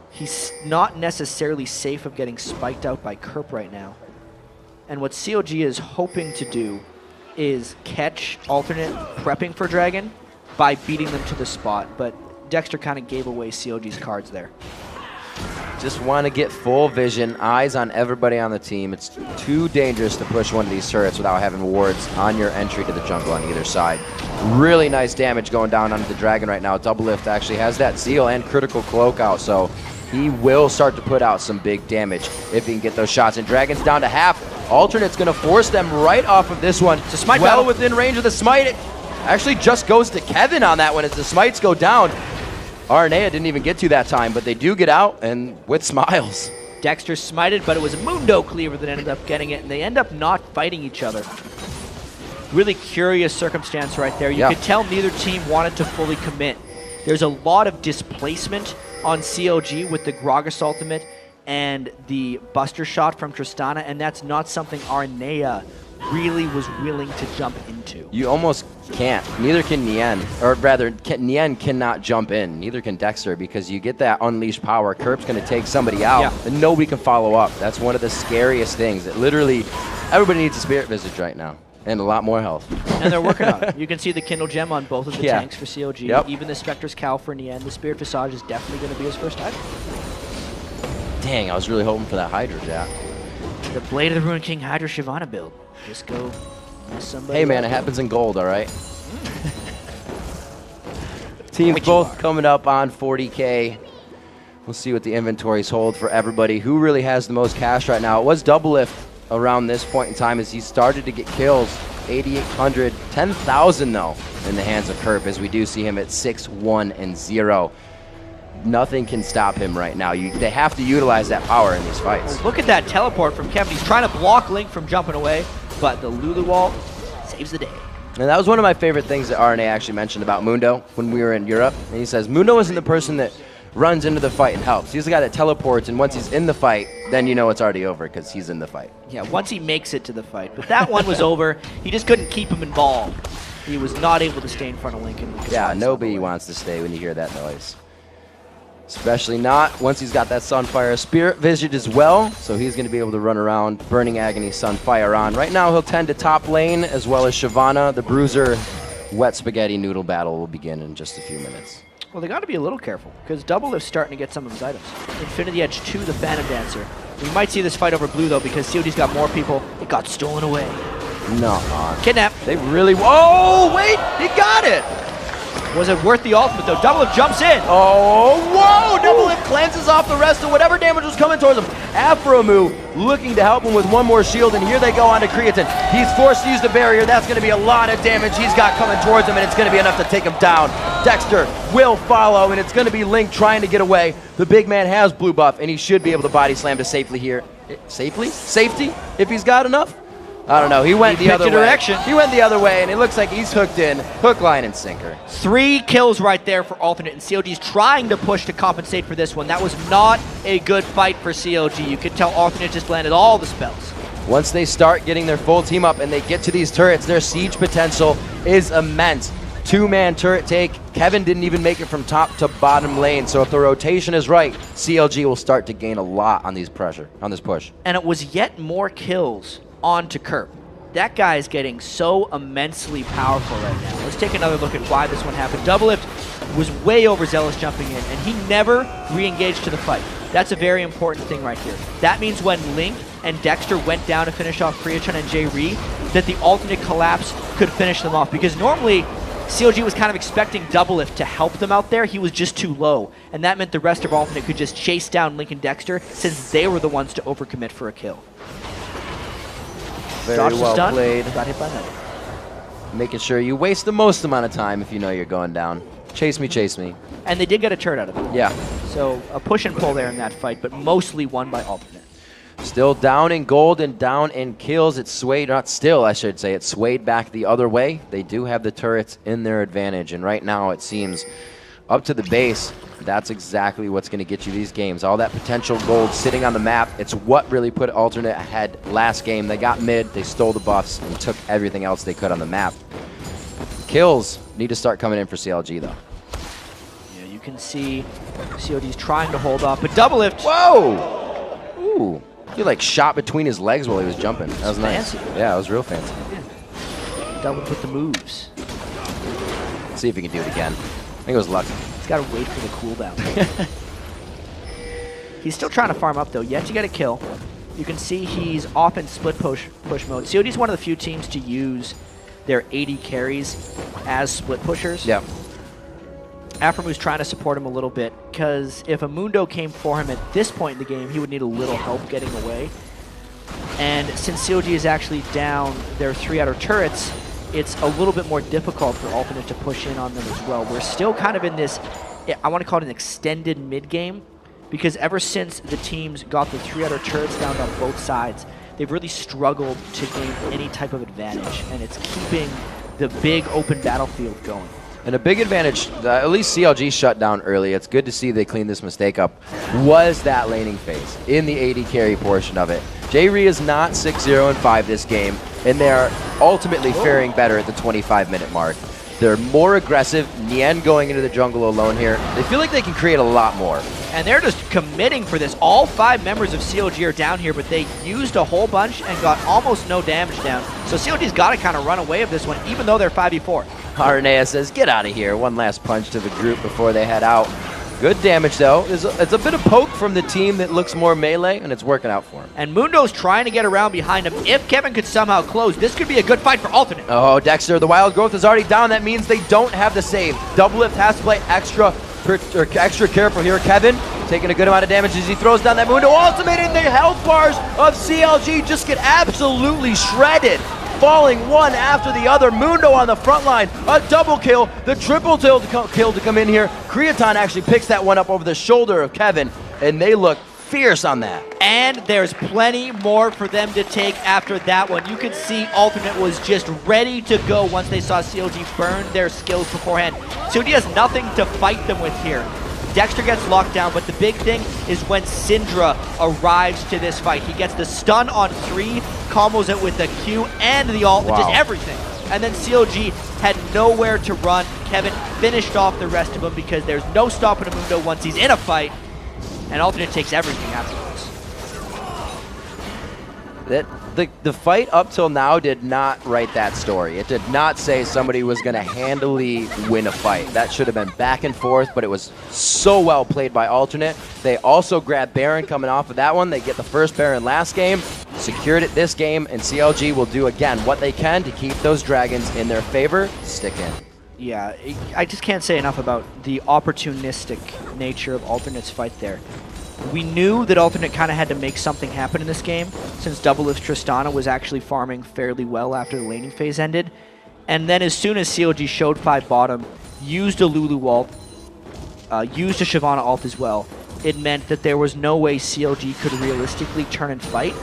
He's not necessarily safe of getting spiked out by Kerp right now. And what CLG is hoping to do is catch Alternate prepping for Dragon by beating them to the spot, but Dexter kind of gave away CLG's cards there. Just want to get full vision, eyes on everybody on the team. It's too dangerous to push one of these turrets without having wards on your entry to the jungle on either side. Really nice damage going down onto the Dragon right now. Doublelift actually has that Zeal and critical cloak out, so he will start to put out some big damage if he can get those shots. And Dragon's down to half. Alternate's going to force them right off of this one. It's a smite well battle. within range of the smite. Actually just goes to Kevin on that one as the smites go down. Aranea didn't even get to that time, but they do get out, and with smiles. Dexter smited, but it was Mundo Cleaver that ended up getting it, and they end up not fighting each other. Really curious circumstance right there. You could tell neither team wanted to fully commit. There's a lot of displacement on CLG with the Gragas ultimate and the Buster Shot from Tristana, and that's not something Aranea really was willing to jump into. You almost can't. Neither can Nien, or rather, Nien cannot jump in. Neither can Dexter, because you get that unleashed power. Kerp's going to take somebody out, and nobody can follow up. That's one of the scariest things. That literally, everybody needs a Spirit Visage right now, and a lot more health. And they're working on it. You can see the Kindle Gem on both of the tanks for CLG. Even the Spectre's Cowl for Nien. The Spirit Visage is definitely going to be his first item. Dang, I was really hoping for that Hydra, Jack. The Blade of the Ruined King Hydra Shyvana build. Just go mess somebody Hey man, it happens in gold, all right? Teams both coming up on 40K. We'll see what the inventories hold for everybody. Who really has the most cash right now? It was Doublelift around this point in time as he started to get kills. 8,800, 10,000 though in the hands of Kerp, as we do see him at 6-1-0. Nothing can stop him right now. They have to utilize that power in these fights. Look at that teleport from Kevin. He's trying to block Link from jumping away, but the Lulu wall saves the day. And that was one of my favorite things that RNA actually mentioned about Mundo when we were in Europe. And he says, Mundo isn't the person that runs into the fight and helps. He's the guy that teleports, and once he's in the fight, then you know it's already over because he's in the fight. Yeah, once he makes it to the fight. But that one was over. He just couldn't keep him involved. He was not able to stay in front of Lincoln. Yeah, nobody wants to stay when you hear that noise. Especially not once he's got that Sunfire Spirit Visage as well, so he's going to be able to run around Burning Agony Sunfire on. Right now he'll tend to top lane as well as Shyvana. The Bruiser Wet Spaghetti Noodle battle will begin in just a few minutes. Well, they got to be a little careful because Doublelift's starting to get some of his items. Infinity Edge 2, the Phantom Dancer. We might see this fight over blue though because COD's got more people. It got stolen away. No. Kidnap. They really... Oh, wait! He got it! Was it worth the ultimate though? Doublelift jumps in. Oh, whoa! Doublelift cleanses off the rest of whatever damage was coming towards him. Afromu looking to help him with one more shield, and here they go on to Creatine. He's forced to use the barrier. That's going to be a lot of damage he's got coming towards him, and it's going to be enough to take him down. Dexter will follow, and it's going to be Link trying to get away. The big man has blue buff, and he should be able to body slam to safely here. Safety? If he's got enough? I don't know. He went the other way. He went the other way, and it looks like he's hooked in. Hook, line, and sinker. 3 kills right there for Alternate, and CLG's trying to push to compensate for this one. That was not a good fight for CLG. You could tell Alternate just landed all the spells. Once they start getting their full team up and they get to these turrets, their siege potential is immense. 2-man turret take. Kevin didn't even make it from top to bottom lane, so if the rotation is right, CLG will start to gain a lot on this push. And it was yet more kills onto Kerp. That guy is getting so immensely powerful right now. Let's take another look at why this one happened. Doublelift was way overzealous jumping in, and he never re-engaged to the fight. That's a very important thing right here. That means when Link and Dexter went down to finish off Creatine and J-Ree, that the alternate collapse could finish them off, because normally CLG was kind of expecting Doublelift to help them out there. He was just too low, and that meant the rest of Alternate could just chase down Link and Dexter since they were the ones to overcommit for a kill. Very well played. Got hit by another. Making sure you waste the most amount of time if you know you're going down. Chase me, chase me. And they did get a turret out of it. Yeah. So a push and pull there in that fight, but mostly won by Alternate. Still down in gold and down in kills. It's swayed, not still, I should say. It's swayed back the other way. They do have the turrets in their advantage, and right now it seems up to the base. That's exactly what's going to get you these games. All that potential gold sitting on the map. It's what really put Alternate ahead last game. They got mid, they stole the buffs, and took everything else they could on the map. Kills need to start coming in for CLG, though. Yeah, you can see COD's trying to hold off, but Doublelift. Whoa! Ooh. He like shot between his legs while he was jumping. That was nice. Fancy. Yeah, it was real fancy. Yeah. Doublelift with the moves. Let's see if he can do it again. I think it was lucky. He's got to wait for the cooldown. He's still trying to farm up, though. Yet to get a kill. You can see he's off in split push mode. COD's one of the few teams to use their 80 carries as split pushers. Yeah. Afromu's trying to support him a little bit, because if a Mundo came for him at this point in the game, he would need a little help getting away. And since COG is actually down their 3 outer turrets, it's a little bit more difficult for Alternate to push in on them as well. We're still kind of in this, I want to call it an extended mid-game, because ever since the teams got the 3 outer turrets down on both sides, they've really struggled to gain any type of advantage, and it's keeping the big open battlefield going. And a big advantage, at least CLG shut down early, it's good to see they cleaned this mistake up, was that laning phase in the AD carry portion of it. J-Re is not 6-0-5 this game, and they are ultimately faring better at the 25-minute mark. They're more aggressive. Nien going into the jungle alone here. They feel like they can create a lot more. And they're just committing for this. All 5 members of CLG are down here, but they used a whole bunch and got almost no damage down. So CLG's got to kind of run away of this one, even though they're 5v4. Aranea says, get out of here. One last punch to the group before they head out. Good damage, though. It's a bit of poke from the team that looks more melee, and it's working out for him. And Mundo's trying to get around behind him. If Kevin could somehow close, this could be a good fight for Alternate. Oh, Dexter, the wild growth is already down. That means they don't have the save. Doublelift has to play extra careful here. Kevin taking a good amount of damage as he throws down that Mundo ultimate, and the health bars of CLG just get absolutely shredded. Falling one after the other. Mundo on the front line, a double kill, the triple kill to come in here. Creaton actually picks that one up over the shoulder of Kevin, and they look fierce on that. And there's plenty more for them to take after that one. You can see Alternate was just ready to go once they saw CLG burn their skills beforehand. CLG has nothing to fight them with here. Dexter gets locked down, but the big thing is when Syndra arrives to this fight. He gets the stun on 3, combos it with the Q and the ult, just everything. And then CLG had nowhere to run. Kevin finished off the rest of them because there's no stopping a Mundo once he's in a fight, and Alternate takes everything afterwards. The fight up till now did not write that story. It did not say somebody was going to handily win a fight. That should have been back and forth, but it was so well played by Alternate. They also grabbed Baron coming off of that one. They get the first Baron last game, secured it this game, and CLG will do again what they can to keep those dragons in their favor. Stick in. Yeah, I just can't say enough about the opportunistic nature of Alternate's fight there. We knew that Alternate kind of had to make something happen in this game, since Doublelift Tristana was actually farming fairly well after the laning phase ended. And then as soon as CLG showed 5 bottom, used a Lulu ult, used a Shyvana ult as well, it meant that there was no way CLG could realistically turn and fight.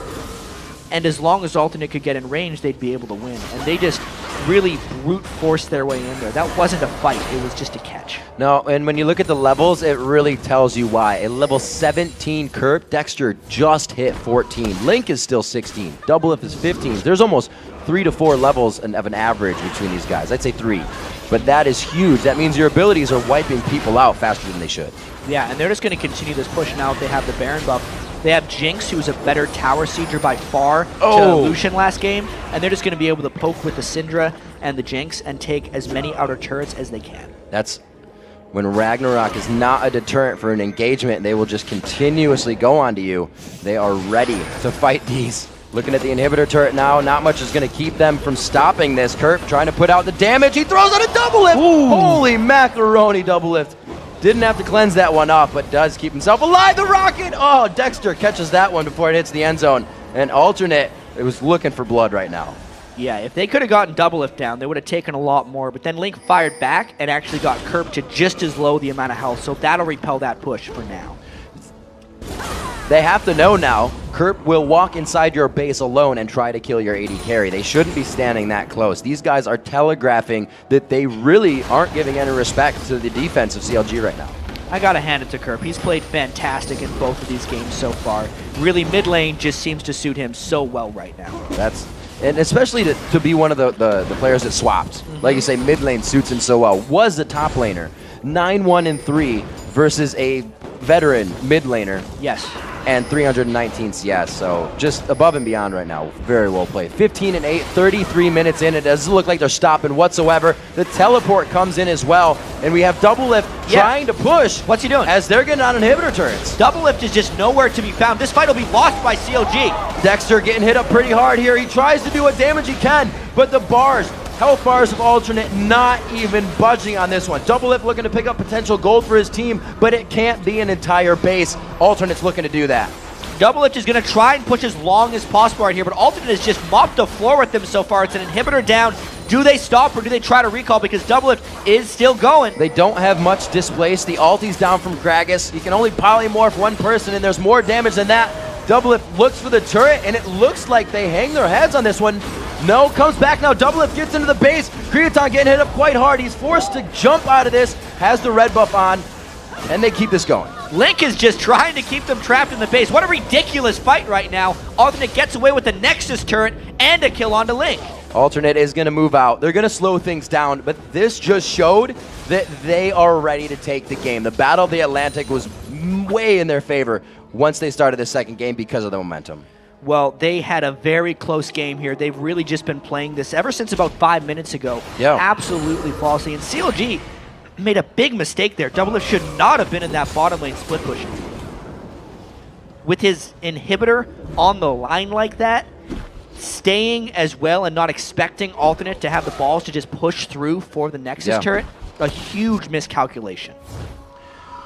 And as long as Alternate could get in range, they'd be able to win. And they just really brute forced their way in there. That wasn't a fight, it was just a catch. No, and when you look at the levels, it really tells you why. At level 17 Kurt, Dexter just hit 14. Link is still 16. Doublelift is 15. There's almost 3 to 4 levels of an average between these guys. I'd say 3. But that is huge. That means your abilities are wiping people out faster than they should. Yeah, and they're just going to continue this push now if they have the Baron buff. They have Jinx, who's a better tower sieger by far to Lucian last game, and they're just going to be able to poke with the Syndra and the Jinx and take as many outer turrets as they can. That's when Ragnarok is not a deterrent for an engagement. They will just continuously go onto you. They are ready to fight these. Looking at the inhibitor turret now, not much is going to keep them from stopping this. Kurt trying to put out the damage. He throws out a double lift. Ooh. Holy macaroni, double lift. Didn't have to cleanse that one off, but does keep himself alive. The rocket! Oh, Dexter catches that one before it hits the end zone. And Alternate, it was looking for blood right now. Yeah, if they could have gotten Doublelift down, they would have taken a lot more. But then Link fired back and actually got Kerp to just as low the amount of health. So that'll repel that push for now. They have to know now, Kerp will walk inside your base alone and try to kill your AD carry. They shouldn't be standing that close. These guys are telegraphing that they really aren't giving any respect to the defense of CLG right now. I gotta hand it to Kerp. He's played fantastic in both of these games so far. Really, mid lane just seems to suit him so well right now. And especially to be one of the players that swapped. Like you say, mid lane suits him so well. Was the top laner. 9-1-3 versus a veteran mid laner. Yes. And 319 CS, so just above and beyond right now. Very well played. 15-8, 33 minutes in. It doesn't look like they're stopping whatsoever. The teleport comes in as well, and we have Doublelift trying to push. What's he doing? As they're getting on inhibitor turrets. Doublelift is just nowhere to be found. This fight will be lost by CLG. Dexter getting hit up pretty hard here. He tries to do what damage he can, but the bars, health bars of Alternate not even budging on this one. Doublelift looking to pick up potential gold for his team, but it can't be an entire base. Alternate's looking to do that. Doublelift is going to try and push as long as possible right here, but Alternate has just mopped the floor with them so far. It's an inhibitor down. Do they stop or do they try to recall because Doublelift is still going? They don't have much displace. The ulti's down from Gragas. You can only polymorph one person, and there's more damage than that. Doublelift looks for the turret, and it looks like they hang their heads on this one. No, comes back now. Doublelift gets into the base. Creaton getting hit up quite hard. He's forced to jump out of this, has the red buff on, and they keep this going. Link is just trying to keep them trapped in the base. What a ridiculous fight right now. Alternate gets away with the Nexus turret and a kill onto Link. Alternate is going to move out. They're going to slow things down, but this just showed that they are ready to take the game. The Battle of the Atlantic was way in their favor once they started the second game because of the momentum. Well, they had a very close game here. They've really just been playing this ever since about 5 minutes ago. Yeah. Absolutely flawlessly. And CLG made a big mistake there. Doublelift should not have been in that bottom lane split push. With his inhibitor on the line like that, staying as well and not expecting Alternate to have the balls to just push through for the Nexus turret, a huge miscalculation.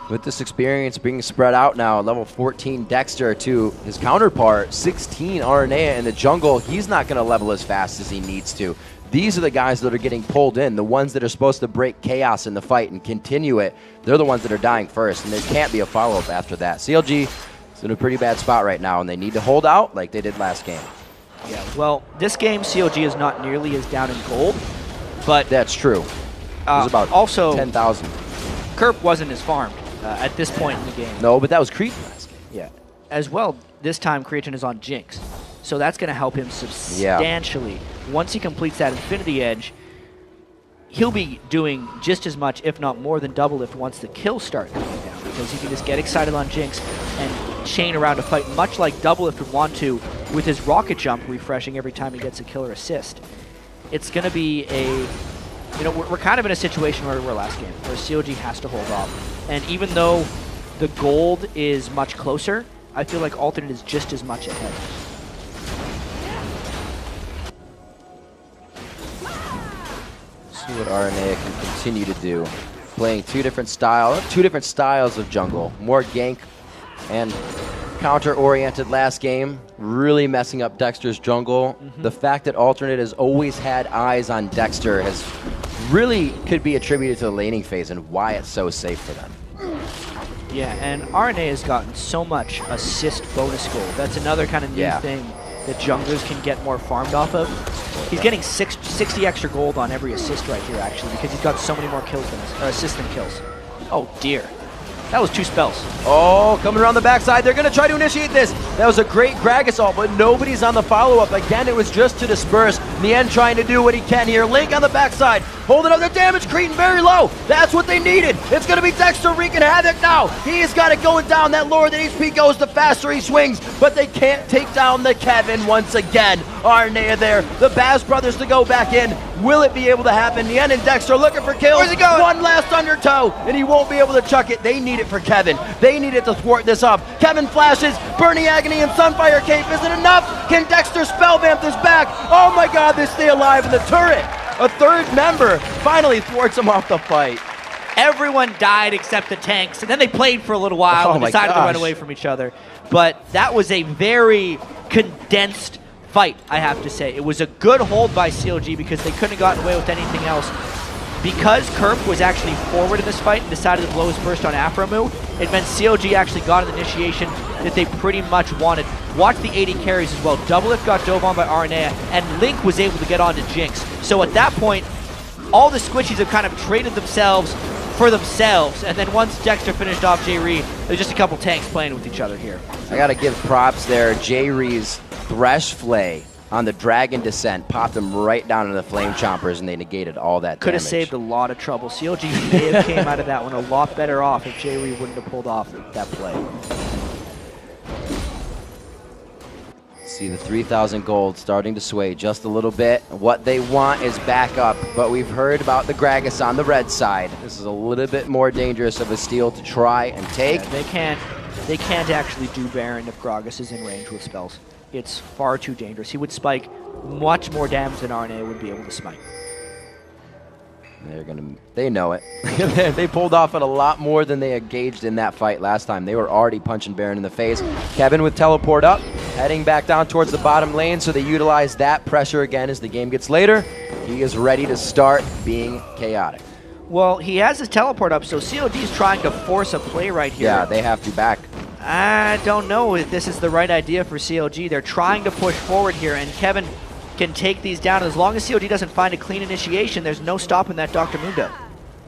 With this experience being spread out now, level 14 Dexter to his counterpart, 16 Aranea in the jungle, he's not going to level as fast as he needs to. These are the guys that are getting pulled in, the ones that are supposed to break chaos in the fight and continue it. They're the ones that are dying first, and there can't be a follow-up after that. CLG is in a pretty bad spot right now, and they need to hold out like they did last game. Yeah, well, this game, CLG is not nearly as down in gold, but... That's true. It was about also 10,000. Kerp wasn't as farmed at this point in the game. No, but that was Cretan last game. Yeah. As well, this time Cretan is on Jinx, so that's going to help him substantially. Yeah. Once he completes that Infinity Edge, he'll be doing just as much, if not more, than Doublelift once the kills start coming down, because he can just get excited on Jinx and chain around a fight, much like Doublelift would want to with his rocket jump refreshing every time he gets a kill or assist. It's going to be a... You know, we're kind of in a situation where we were last game, where CLG has to hold off. And even though the gold is much closer, I feel like Alternate is just as much ahead. See what Aranea can continue to do. Playing two different styles of jungle. More gank and counter-oriented last game, really messing up Dexter's jungle. The fact that Alternate has always had eyes on Dexter has really could be attributed to the laning phase and why it's so safe for them. Yeah, and RNA has gotten so much assist bonus gold. That's another kind of new thing that junglers can get more farmed off of. He's getting 60 extra gold on every assist right here, actually, because he's got so many more kills than assists than kills. Oh dear. That was 2 spells. Oh, coming around the backside. They're going to try to initiate this. That was a great Gragas ult, but nobody's on the follow-up. Again, it was just to disperse. Nien trying to do what he can here. Link on the backside. Holding up the damage. Cretan very low. That's what they needed. It's going to be Dexter wreaking havoc now. He's got it going down. That lower the HP goes, the faster he swings. But they can't take down the Kevin once again. Arnea there. The Baz brothers to go back in. Will it be able to happen? Nien and Dexter looking for kills. Where's he going? One last undertow, and he won't be able to chuck it. They need it for Kevin. They need it to thwart this up. Kevin flashes. Burning Agony and Sunfire Cape isn't enough. Can Dexter spellvamp this back? Oh my god, they stay alive in the turret. A third member finally thwarts him off the fight. Everyone died except the tanks, and then they played for a little while and decided to run away from each other. But that was a very condensed fight, I have to say. It was a good hold by CLG because they couldn't have gotten away with anything else. Because Kerp was actually forward in this fight and decided to blow his burst on Aframu, it meant CLG actually got an initiation that they pretty much wanted. Watch the 80 carries as well. Doublelift got dove on by Aranea, and Link was able to get onto Jinx. So at that point, all the squishies have kind of traded themselves for themselves, and then once Dexter finished off J-Ree, there's just a couple tanks playing with each other here. I gotta give props there. J-Ree's Thresh Flay on the Dragon Descent popped him right down into the Flame Chompers, and they negated all that Could damage. have saved a lot of trouble. CLG may have came out of that one a lot better off if J-Ree wouldn't have pulled off that play. See the 3,000 gold starting to sway just a little bit. What they want is backup, but we've heard about the Gragas on the red side. This is a little bit more dangerous of a steal to try and take. Yeah, they can't actually do Baron if Gragas is in range with spells. It's far too dangerous. He would spike much more damage than RNA would be able to smite. They know it. They pulled off it a lot more than they engaged in that fight last time. They were already punching Baron in the face. Kevin with teleport up heading back down towards the bottom lane, so they utilize that pressure again as the game gets later. He is ready to start being chaotic. Well, he has his teleport up, so CLG is trying to force a play right here. Yeah, they have to back. I don't know if this is the right idea for CLG. They're trying to push forward here, and Kevin can take these down. As long as CLG doesn't find a clean initiation, there's no stopping that Dr. Mundo.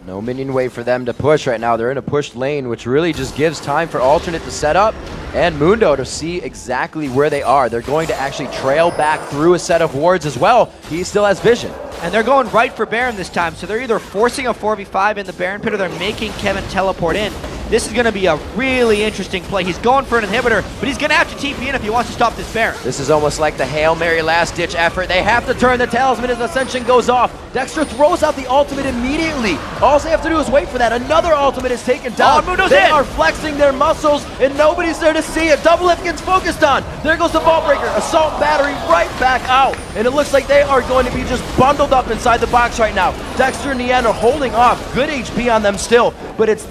No minion wave for them to push right now. They're in a pushed lane, which really just gives time for Alternate to set up and Mundo to see exactly where they are. They're going to actually trail back through a set of wards as well. He still has vision. And they're going right for Baron this time, so they're either forcing a 4v5 in the Baron pit or they're making Kevin teleport in. This is going to be a really interesting play. He's going for an inhibitor, but he's going to have to TP in if he wants to stop this Baron. This is almost like the Hail Mary last-ditch effort. They have to turn the talisman as Ascension goes off. Dexter throws out the ultimate immediately. All they have to do is wait for that. Another ultimate is taken down. They are flexing their muscles, and nobody's there to see it. Double Lift gets focused on. There goes the Vault Breaker. Assault Battery right back out. And it looks like they are going to be just bundled up inside the box right now. Dexter and Nian are holding off. Good HP on them still, but it's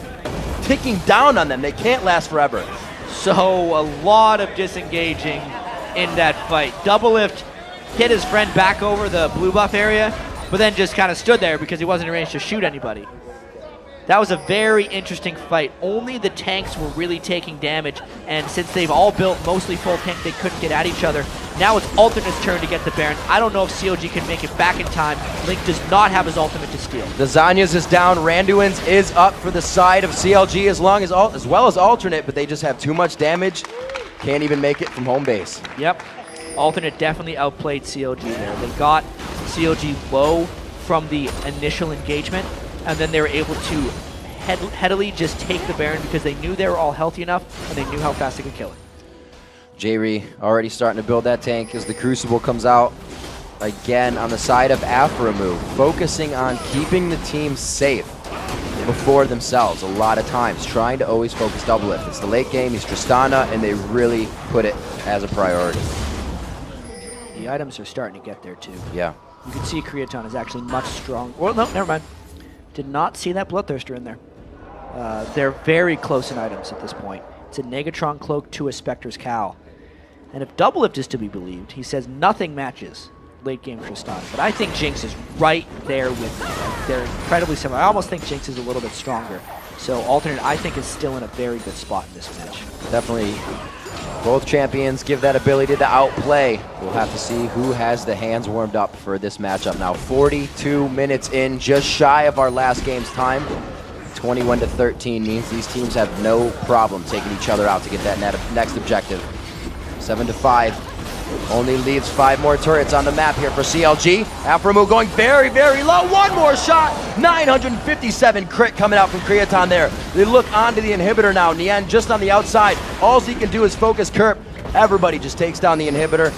ticking down on them. They can't last forever. So a lot of disengaging in that fight. Double Lift hit his friend back over the blue buff area, but then just kind of stood there because he wasn't in range to shoot anybody. That was a very interesting fight. Only the tanks were really taking damage, and since they've all built mostly full tank, they couldn't get at each other. Now it's Alternate's turn to get the Baron. I don't know if CLG can make it back in time. Link does not have his ultimate to steal. The Zanyas is down. Randuin's is up for the side of CLG as well as Alternate, but they just have too much damage. Can't even make it from home base. Yep. Alternate definitely outplayed CLG there. They got CLG low from the initial engagement, and then they were able to headily just take the Baron because they knew they were all healthy enough and they knew how fast they could kill it. J-Ree already starting to build that tank as the Crucible comes out again on the side of Aphromu, focusing on keeping the team safe before themselves a lot of times, trying to always focus Double Lift. It's the late game, he's Tristana, and they really put it as a priority. The items are starting to get there too. Yeah. You can see Creaton is actually much stronger. Well, no, never mind. Did not see that Bloodthirster in there. They're very close in items at this point. It's a Negatron Cloak to a Spectre's Cowl. And if Double Lift is to be believed, he says nothing matches late game Tristana. But I think Jinx is right there with me. Like, they're incredibly similar. I almost think Jinx is a little bit stronger. So Alternate, I think, is still in a very good spot in this match. Definitely. Both champions give that ability to outplay. We'll have to see who has the hands warmed up for this matchup now. 42 minutes in, just shy of our last game's time. 21-13 means these teams have no problem taking each other out to get that next objective. 7-5. Only leaves 5 more turrets on the map here for CLG. Aphromu going very, very low. One more shot. 957 crit coming out from Creaton there. They look onto the inhibitor now. Nian just on the outside. All he can do is focus Kerp. Everybody just takes down the inhibitor,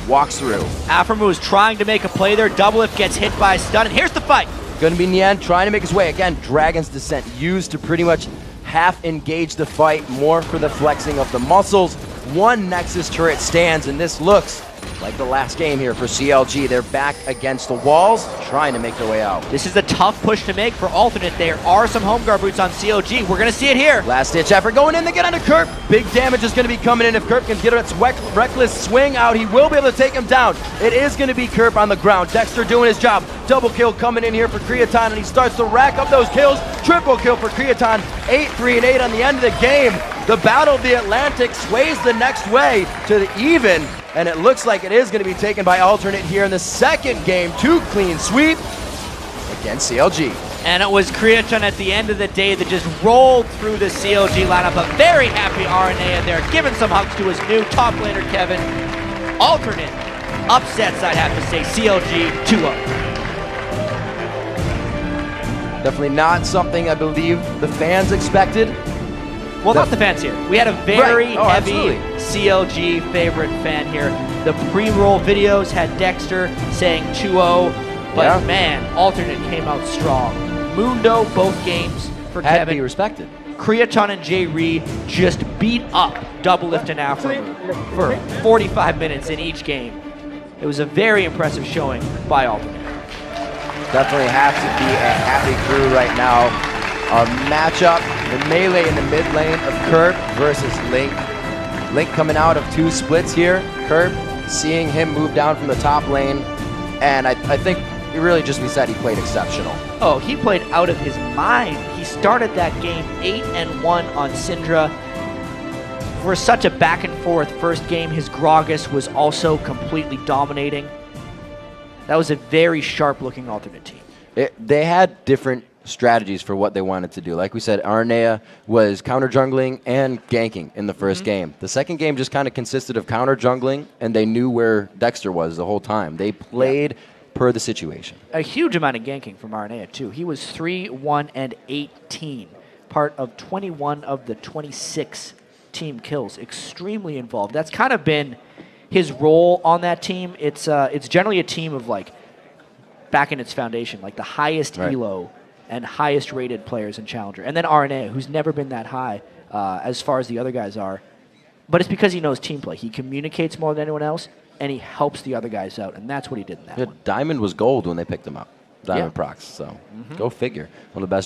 walks through. Aphromu is trying to make a play there. Double Lift gets hit by a stun, and here's the fight. Gonna be Nian trying to make his way. Again, Dragon's Descent used to pretty much half engage the fight, more for the flexing of the muscles. One Nexus turret stands, and this looks like the last game here for CLG. They're back against the walls, trying to make their way out. This is a tough push to make for Alternate. There are some home guard boots on CLG. We're going to see it here. Last-ditch effort going in to get onto Kerp. Big damage is going to be coming in. If Kerp can get its reckless swing out, he will be able to take him down. It is going to be Kerp on the ground. Dexter doing his job. Double kill coming in here for Creaton, and he starts to rack up those kills. Triple kill for Creaton. 8-3-8 on the end of the game. The Battle of the Atlantic sways the next way to the even, and it looks like it is going to be taken by Alternate here in the second game. 2 clean sweep against CLG. And it was Creaton at the end of the day that just rolled through the CLG lineup. A very happy RNA in there, giving some hugs to his new top laner, Kevin. Alternate upsets, I'd have to say, CLG 2-0. Definitely not something I believe the fans expected. Well, not the fans here. We had a very heavy absolutely. CLG favorite fan here. The pre-roll videos had Dexter saying 2-0, but man, Alternate came out strong. Mundo, both games for Had Kevin. to be respected. Creaton and J-Ree just beat up Double Lift and Aphromu for 45 minutes in each game. It was a very impressive showing by Alternate. Definitely have to be a happy crew right now. Our matchup, the melee in the mid lane of Kerp versus Link. Link coming out of 2 splits here. Curb, seeing him move down from the top lane. And I think it really just we said he played exceptional. Oh, he played out of his mind. He started that game 8-1 on Syndra. For such a back and forth first game, his Gragas was also completely dominating. That was a very sharp looking alternate team. They had different strategies for what they wanted to do. Like we said, Arnea was counter jungling and ganking in the first game. The second game just kind of consisted of counter jungling, and they knew where Dexter was the whole time. They played per the situation. A huge amount of ganking from Arnea too. He was 3-1-18, part of 21 of the 26 team kills. Extremely involved. That's kind of been his role on that team. It's generally a team of like back in its foundation, like the highest elo and highest rated players in Challenger. And then Arnea, who's never been that high as far as the other guys are. But it's because he knows team play. He communicates more than anyone else, and he helps the other guys out, and that's what he did in that one. Diamond was gold when they picked him up. Diamond procs, so go figure. One of the best